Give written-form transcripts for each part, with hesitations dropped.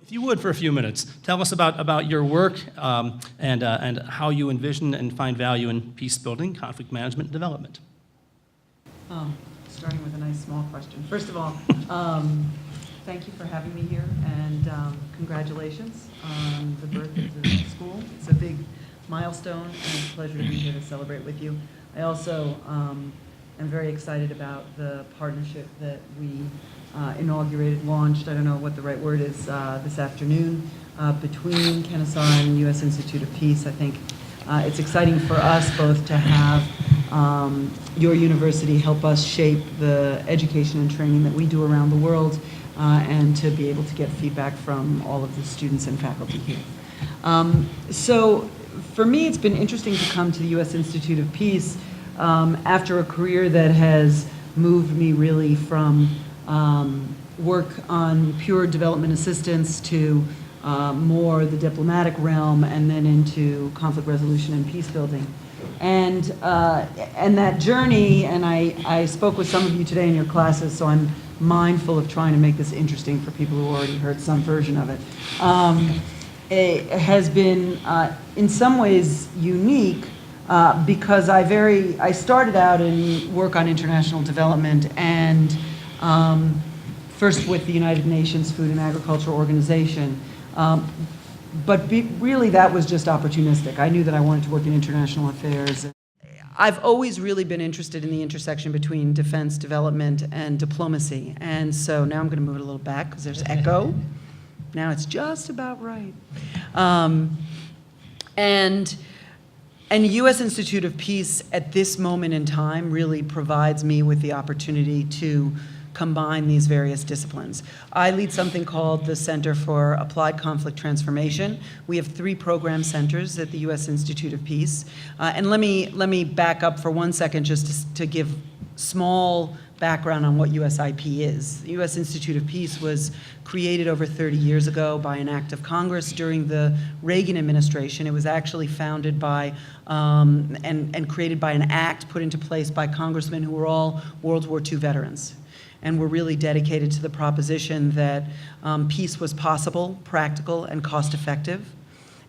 if you would, for a few minutes, tell us about your work and how you envision and find value in peace building, conflict management, and development. Starting with a nice small question. First of all, thank you for having me here, and congratulations on the birth of the school. It's a big milestone, and it's a pleasure to be here to celebrate with you. I also am very excited about the partnership that we inaugurated, launched, I don't know what the right word is, this afternoon, between Kennesaw and U.S. Institute of Peace. I think it's exciting for us both to have your university help us shape the education and training that we do around the world, and to be able to get feedback from all of the students and faculty here. So for me, it's been interesting to come to the U.S. Institute of Peace after a career that has moved me really from work on pure development assistance to more the diplomatic realm, and then into conflict resolution and peace building. And that journey, and I spoke with some of you today in your classes, so I'm mindful of trying to make this interesting for people who already heard some version of it. It has been, in some ways, unique because I started out in work on international development, and first with the United Nations Food and Agriculture Organization. But really that was just opportunistic. I knew that I wanted to work in international affairs. I've always really been interested in the intersection between defense, development, and diplomacy. And so now I'm going to move it a little back because there's echo. Now it's just about right. And U.S. Institute of Peace at this moment in time really provides me with the opportunity to combine these various disciplines. I lead something called the Center for Applied Conflict Transformation. We have 3 program centers at the U.S. Institute of Peace. And let me back up for 1 second just to give small background on what USIP is. The U.S. Institute of Peace was created over 30 years ago by an act of Congress during the Reagan administration. It was actually founded by and created by an act put into place by congressmen who were all World War II veterans, and were really dedicated to the proposition that peace was possible, practical, and cost-effective.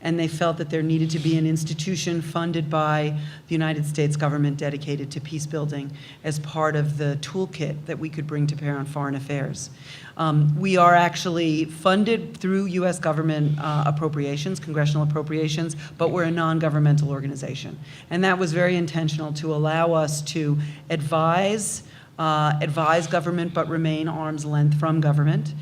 And they felt that there needed to be an institution funded by the United States government dedicated to peace building as part of the toolkit that we could bring to bear on foreign affairs. We are actually funded through U.S. government appropriations, congressional appropriations, but we're a non-governmental organization. And that was very intentional to allow us to advise government but remain arm's length from government,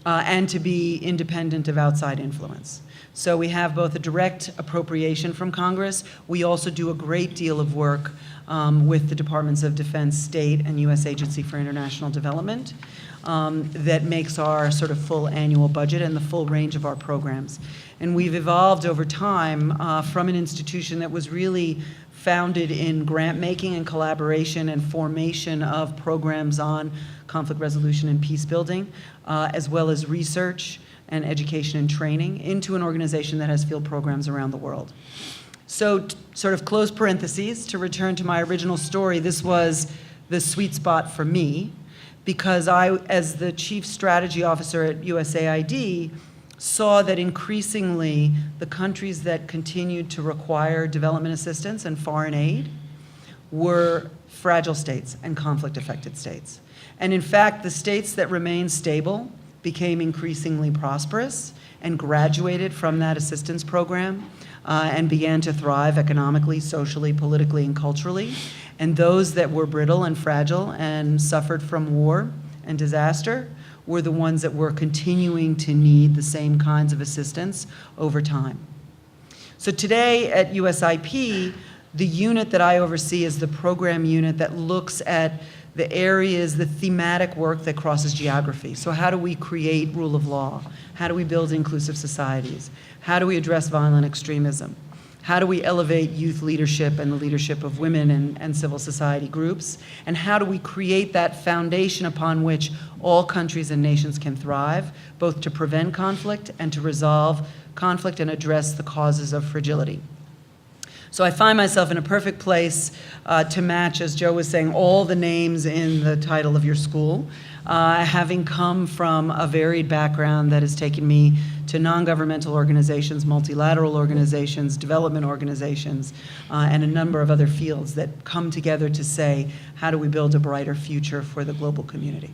and to be independent of outside influence. So we have both a direct appropriation from Congress. We also do a great deal of work with the Departments of Defense, State, and U.S. Agency for International Development that makes our sort of full annual budget and the full range of our programs. And we've evolved over time from an institution that was really founded in grant making and collaboration and formation of programs on conflict resolution and peace building, as well as research and education and training, into an organization that has field programs around the world. So, sort of close parentheses, to return to my original story, this was the sweet spot for me, because I, as the Chief Strategy Officer at USAID, saw that increasingly the countries that continued to require development assistance and foreign aid were fragile states and conflict-affected states. And in fact, the states that remained stable became increasingly prosperous and graduated from that assistance program and began to thrive economically, socially, politically, and culturally. And those that were brittle and fragile and suffered from war and disaster were the ones that were continuing to need the same kinds of assistance over time. So today at USIP, the unit that I oversee is the program unit that looks at the areas, the thematic work that crosses geography. So how do we create rule of law? How do we build inclusive societies? How do we address violent extremism? How do we elevate youth leadership and the leadership of women and civil society groups? And how do we create that foundation upon which all countries and nations can thrive, both to prevent conflict and to resolve conflict and address the causes of fragility? So I find myself in a perfect place to match, as Joe was saying, all the names in the title of your school, having come from a varied background that has taken me to non-governmental organizations, multilateral organizations, development organizations, and a number of other fields that come together to say, how do we build a brighter future for the global community?